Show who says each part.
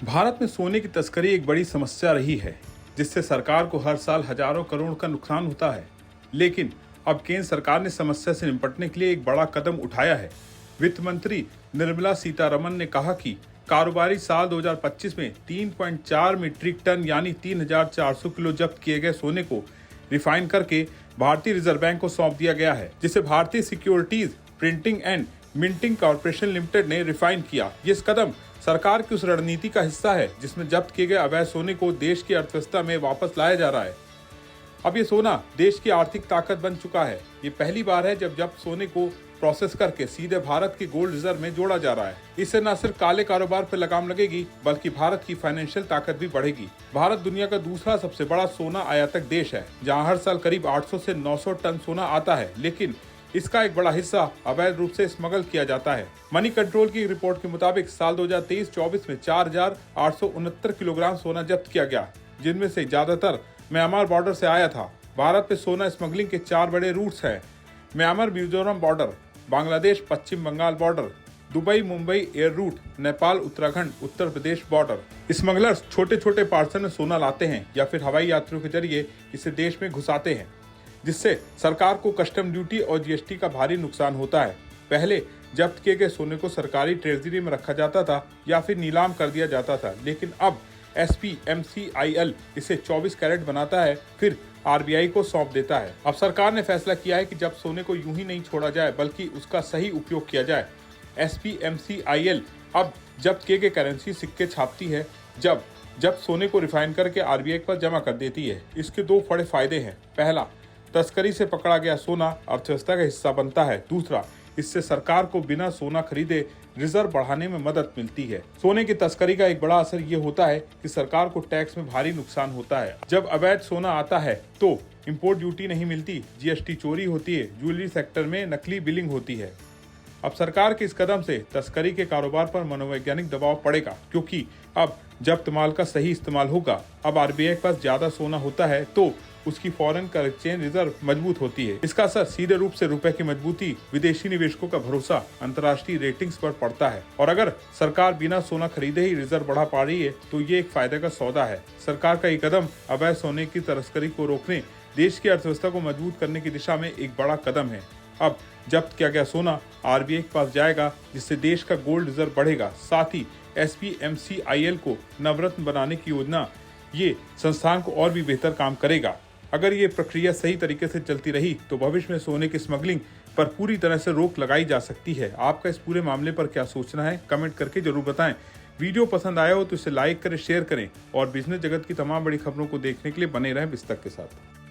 Speaker 1: भारत में सोने की तस्करी एक बड़ी समस्या रही है, जिससे सरकार को हर साल हजारों करोड़ का नुकसान होता है। लेकिन अब केंद्र सरकार ने समस्या से निपटने के लिए एक बड़ा कदम उठाया है। वित्त मंत्री निर्मला सीतारमण ने कहा कि कारोबारी साल 2025 में 3.4 मीट्रिक टन यानी 3,400 किलो जब्त किए गए सोने को रिफाइन करके भारतीय रिजर्व बैंक को सौंप दिया गया है, जिसे भारतीय securities printing and minting corporation limited ने रिफाइन किया। ये कदम सरकार की उस रणनीति का हिस्सा है जिसमें जब्त किए गए अवैध सोने को देश की अर्थव्यवस्था में वापस लाया जा रहा है। अब ये सोना देश की आर्थिक ताकत बन चुका है। ये पहली बार है जब जब्त सोने को प्रोसेस करके सीधे भारत की गोल्ड रिजर्व में जोड़ा जा रहा है। इससे न सिर्फ काले कारोबार पर लगाम लगेगी, बल्कि भारत की फाइनेंशियल ताकत भी बढ़ेगी। भारत दुनिया का दूसरा सबसे बड़ा सोना आयातक देश है, जहां हर साल करीब 800 से 900 टन सोना आता है, लेकिन इसका एक बड़ा हिस्सा अवैध रूप से स्मगल किया जाता है। मनी कंट्रोल की रिपोर्ट के मुताबिक साल 2023-24 में 4,869 किलोग्राम सोना जब्त किया गया, जिनमें से ज्यादातर म्यांमार बॉर्डर से आया था। भारत में सोना स्मगलिंग के 4 बड़े रूट्स हैं: Myanmar Mizoram border, Bangladesh Paschim Bangal border, Dubai Mumbai air route, Nepal Uttarakhand Uttar Pradesh border. Smugglers छोटे छोटे पार्सल में सोना लाते हैं या फिर हवाई यात्रियों के जरिए इसे देश में घुसाते हैं, जिससे सरकार को कस्टम ड्यूटी और जीएसटी का भारी नुकसान होता है। पहले जब्त किए गए सोने को सरकारी ट्रेजरी में रखा जाता था या फिर नीलाम कर दिया जाता था, लेकिन अब SPMCIL इसे 24 कैरेट बनाता है, फिर RBI को सौंप देता है। अब सरकार ने फैसला किया है कि जब सोने को यूं ही नहीं छोड़ा जाए, बल्कि उसका सही उपयोग किया जाए। SPMCIL अब जब्त किए गए करेंसी सिक्के छापती है, जब सोने को रिफाइन करके RBI पर जमा कर देती है। इसके 2 बड़े फायदे हैं। पहला, तस्करी से पकड़ा गया सोना अर्थव्यवस्था का हिस्सा बनता है। दूसरा, इससे सरकार को बिना सोना खरीदे रिजर्व बढ़ाने में मदद मिलती है। सोने की तस्करी का एक बड़ा असर ये होता है कि सरकार को टैक्स में भारी नुकसान होता है। जब अवैध सोना आता है तो इंपोर्ट ड्यूटी नहीं मिलती, जीएसटी चोरी होती है, ज्वेलरी सेक्टर में नकली बिलिंग होती है। अब सरकार के इस कदम से तस्करी के कारोबार पर मनोवैज्ञानिक दबाव पड़ेगा, क्योंकि अब जब्त माल का सही इस्तेमाल होगा। अब RBI के पास ज्यादा सोना होता है तो उसकी फॉरेन एक्सचेंज रिजर्व मजबूत होती है। इसका असर सीधे रूप से रुपए की मजबूती, विदेशी निवेशकों का भरोसा, अंतर्राष्ट्रीय रेटिंग्स पर पड़ता है। और अगर सरकार बिना सोना खरीदे ही रिजर्व बढ़ा पा रही है तो ये एक फायदे का सौदा है। सरकार का ये कदम अवैध सोने की तस्करी को रोकने, देश की अर्थव्यवस्था को मजबूत करने की दिशा में एक बड़ा कदम है। अब जब्त किया गया सोना RBI के पास जाएगा, जिससे देश का गोल्ड रिजर्व बढ़ेगा। साथ ही SPMCIL को नवरत्न बनाने की योजना ये संस्थान को और भी बेहतर काम करेगा। अगर ये प्रक्रिया सही तरीके से चलती रही तो भविष्य में सोने की स्मगलिंग पर पूरी तरह से रोक लगाई जा सकती है। आपका इस पूरे मामले पर क्या सोचना है, कमेंट करके जरूर बताएं। वीडियो पसंद आया हो तो इसे लाइक करें, शेयर करें और बिजनेस जगत की तमाम बड़ी खबरों को देखने के लिए बने रहें बिस्तक के साथ।